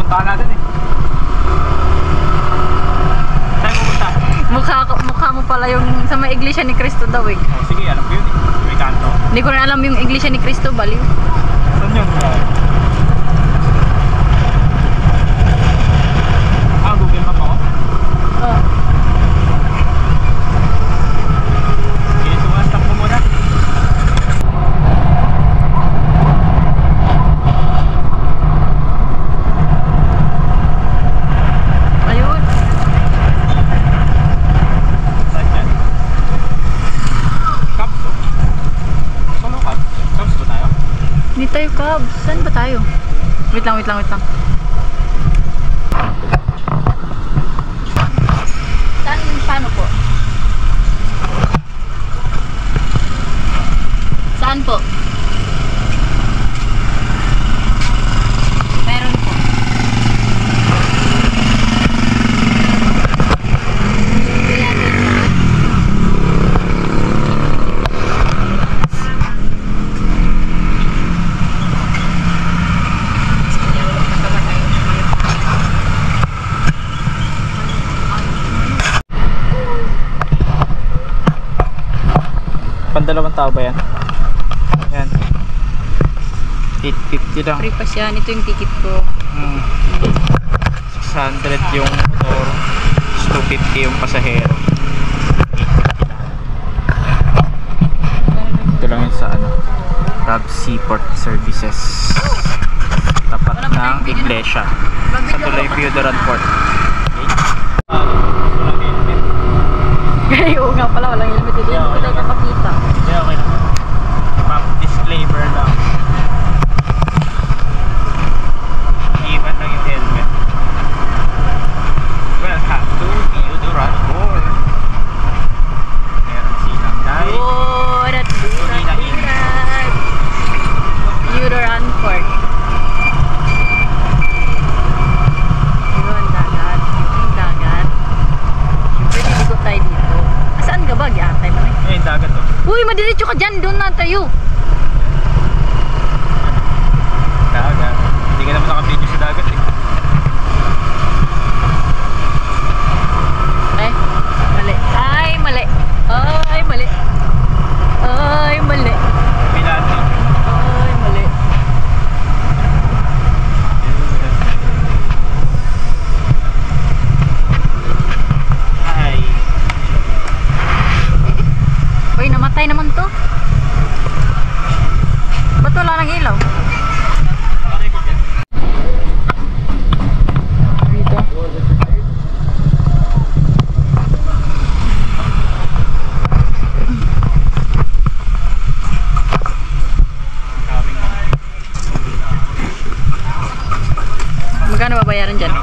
Punta natin eh. Saan pupunta? Mukha mo pala yung sa may iglesia ni Cristo daw eh. Oh, sige, alam ko yun eh. May kanto. Hindi ko na alam yung iglesia ni Cristo, baliw. Saan yun? Google Map ako? Oh. Sige, stop mo muna. Ayun. Saan yan? Cubs oh? Solo Cubs? Cubs ba tayo? Hindi tayo Cubs. Saan ba tayo? Wait lang. Paano po? Saan po? Meron po. Pandalawang tao ba yan? Yan 850 lang. Free pass yan. Ito yung ticket ko. 600 yung motor, 250 yung pasahero. Ito lang yun sa ano, Tab Seaport Services, tapat ng iglesia sa Tuloy Piodoran Port. Oo nga pala, walang helmet. Hindi ko tayo kapakita. Yeah, okay lang. Disclaimer lang. Iwan lang yung helmet. Welcome to Piodoran Port. Meron silang dahil. Oh, that's Piodoran Port. Yun, dagat. Yung dagat. Siyempre, niligot tayo dito. Saan ka ba? Giatay mo na. Ayun, dagat to. Uy, madiretso ka dyan. Doon na tayo. Dagat. Hindi ka naman nakapidyo sa dagat eh. Ay, mali. Ay, mali. Ay, mali. Ay, mali. Pilati. Ay, mali. Ay. Uy, namatay naman to. Ba't wala nang ilaw? Dito. Magkano babayaran dyan?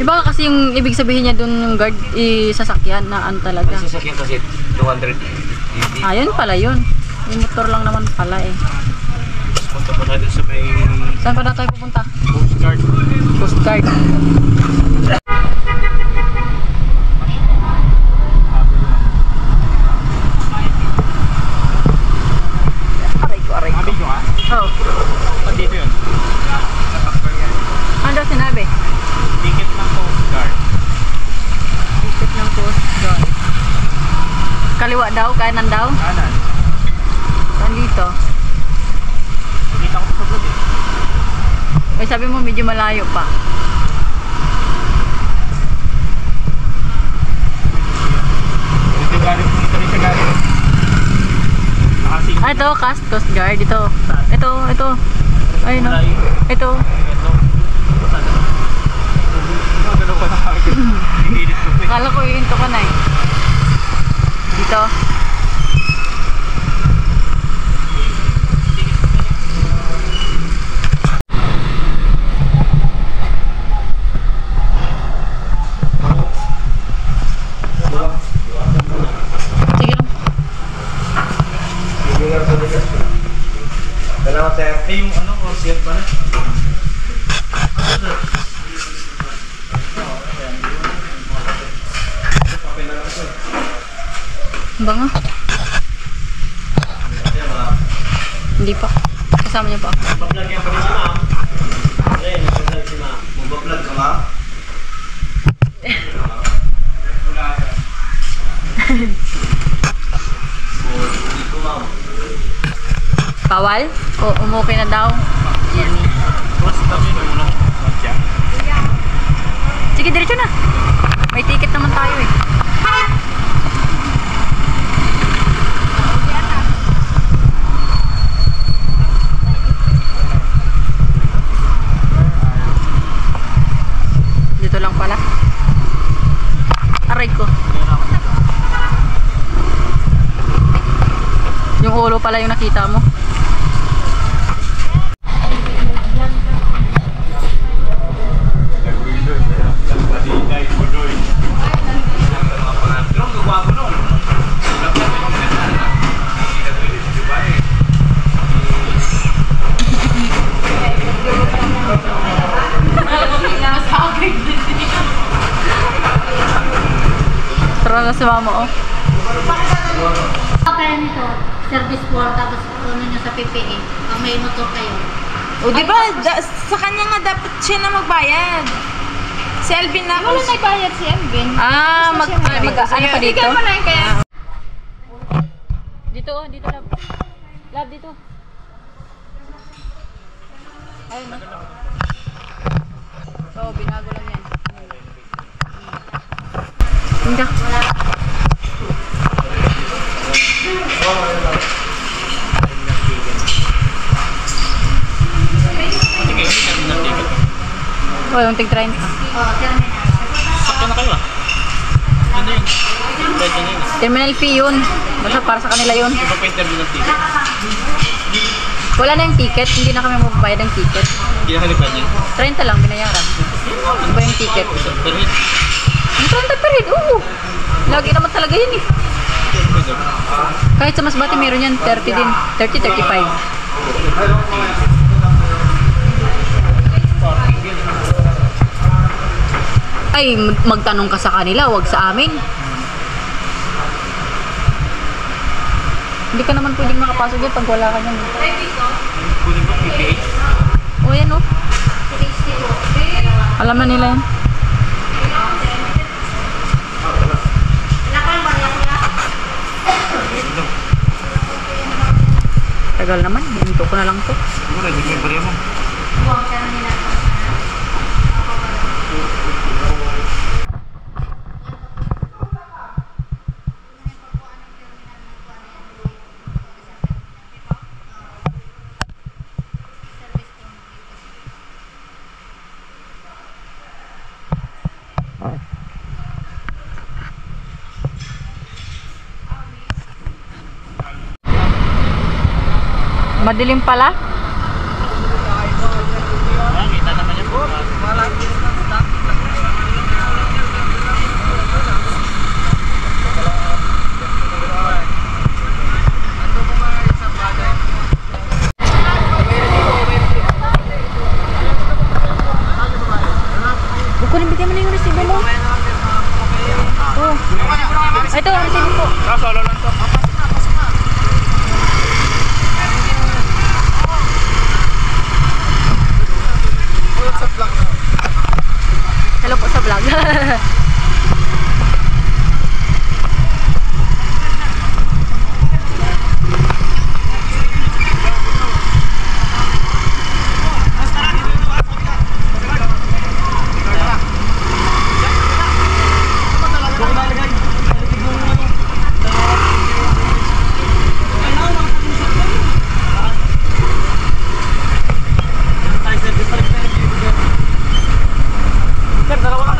Iba kasi yung ibig sabihin niya dun yung guard sasakyan na an talaga. Sasakyan kasi 250. Ayun pala yun. Yung motor lang naman pala eh. Punta pa tayo sa may Saan pa na tayo pupunta? Coast Guard. Coast Guard. Aray ko. Mabig ka? Oh. Saan dito yun? Ano daw sinabi? Ticket ng Coast Guard. Ticket ng Coast Guard. Kaliwa daw, kanan daw. Kanan. Saan dito? Nakita ko sa vlog eh. Ay, sabi mo medyo malayo pa. Dito galing, dito rin siya galing. Nakasing. Ah, ito, Coast Guard. Ito. Ito. Ay, no. Ito. Magano pa na kagad. Iinit ko pa eh. Akala ko iinto ka na eh. Dito. Salamat sir. Eh yung ano, course yan pala. Bango. Hindi pa. Kasama niya pa ako. Mag-vlog yan pa rin si ma'am. Okay, nag-vlog si ma'am. Mag-vlog ka ma'am? Bawal? O umuwi na daw? Yan. Sige, diretso na. May ticket naman tayo eh. Dito lang pala. Aray ko. Yung ulo pala yung nakita mo. Tara na si mama, oh. Kaya nito, service for, tapos ano nyo sa PPE, pag may motor kayo. O di ba sa kanya nga dapat siya na magbayad. Si Alvin na Wala nagbayad si Alvin. Ah, ano pa dito? Ikaw mo na yun kaya. Dito, oh, dito lab. Lab dito. Ayun na. So, binago lang yan. Hindi. Oh, yung tig-30. Oh, terminal. Sakto na kayo ah. Ano yun? Pwede na yun. Terminal fee yun. Basta para sa kanila yun. Iba pa interview ng ticket. Wala na yung ticket. Hindi na kami magbayad ng ticket. Hindi na kalipan niya. 30 lang binayaran. Iba yung ticket. Per head. Yung 30 per head, oo. Lagi naman talaga yun eh. Kahit sa Masbate meron yan, 30 din. 30, 35. Ay, magtanong ka sa kanila, wag sa amin. Hindi ka naman pwedeng makapasok dyan pag wala ka dyan. Kunin mo PPH. O yan o. Alam na nila yan. Tagal naman, hinto ko na lang to. Siguro, hindi kayo pareho mo. Buwang ka na nila. Madilim pala. Kita naman yan po. Bukunin, bigyan mo na yung resibo mo. Oh. Ito, resibo po. Solo lang to. Hello po sa vlog. Sir, dalawa lang.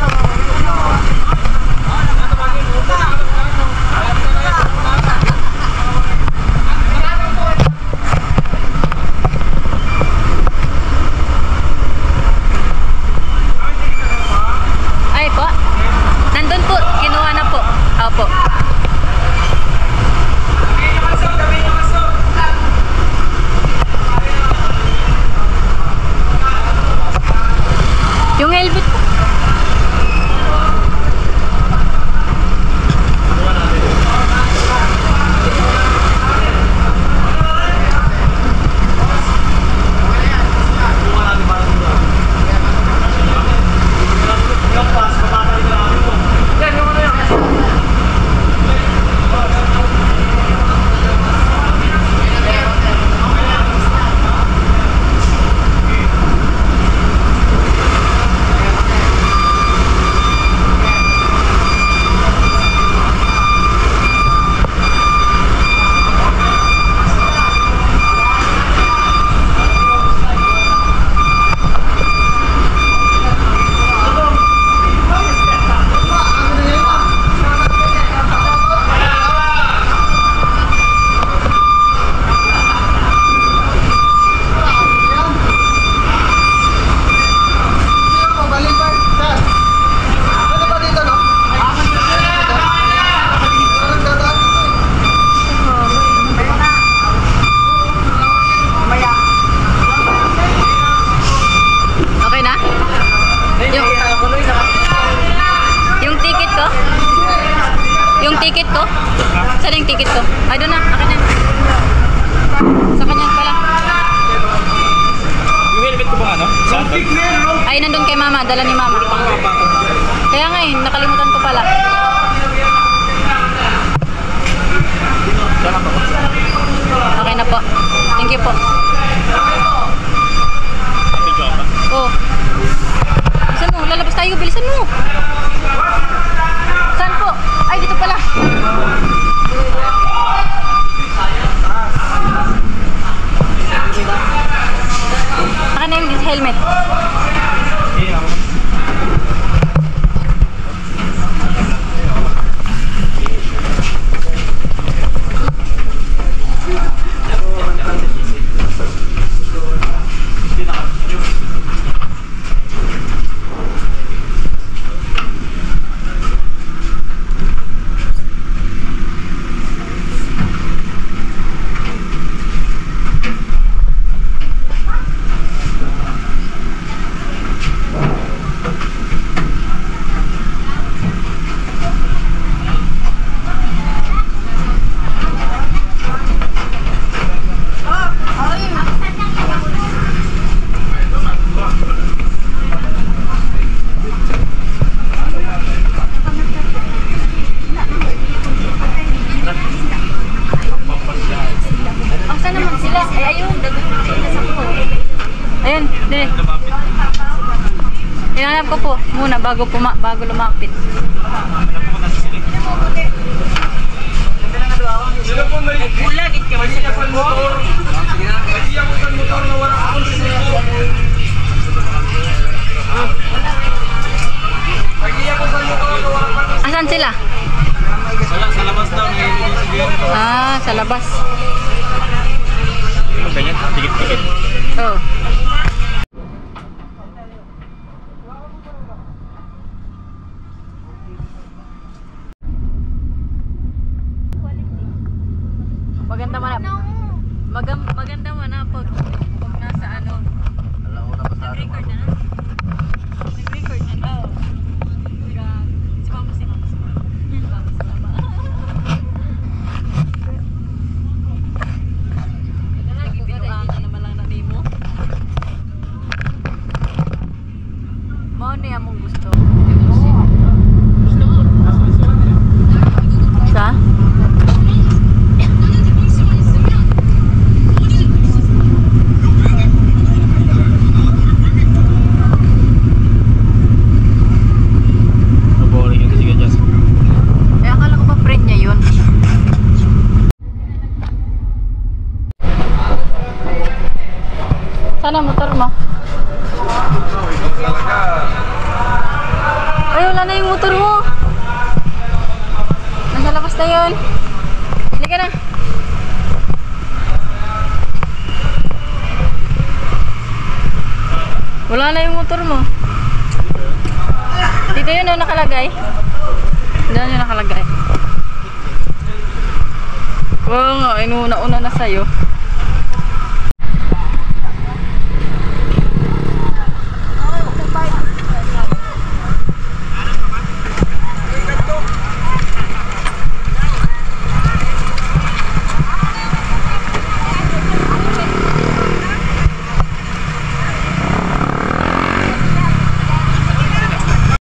Yung ticket ko? Saan yung ticket ko? Ay, doon na. Akin na. Sa kanya pala. Yung helmet ko ba ano? Saan ba? Ay, nandun kay mama. Dala ni mama. Kaya nga eh, nakalimutan ko pala. Okay na po. Thank you po. Video pa? Oh. Bilisan mo, lalabas tayo. Bilisan mo. Saan po? Ay, dito pala. Akin na yung helmet. Ayun, din. Hinanap ko po muna bago lumapit. Sila po may bulagit ka kasi ako motor. Kasi ako sa motor na wala ako sa motor. Kasi ako sa motor na wala ako. Asan sila? Wala sa labas daw ngayon. Ah, sa labas. Ganyan, tikit-tikit. Oh. Maganda man maganda man pag nasa ano. Nag-record na. Nag-record na. Oh. Si Mama si Mama. Lagi pinuangan naman lang na nimo. Mao ni among gusto. Sa? Sana motor mo. Ay, wala na yung motor mo. Nasa labas na yun. Halika na. Wala na yung motor mo. Dito yun o nakalagay. Diyan yun nakalagay. Oo nga, inuna-una na sa'yo.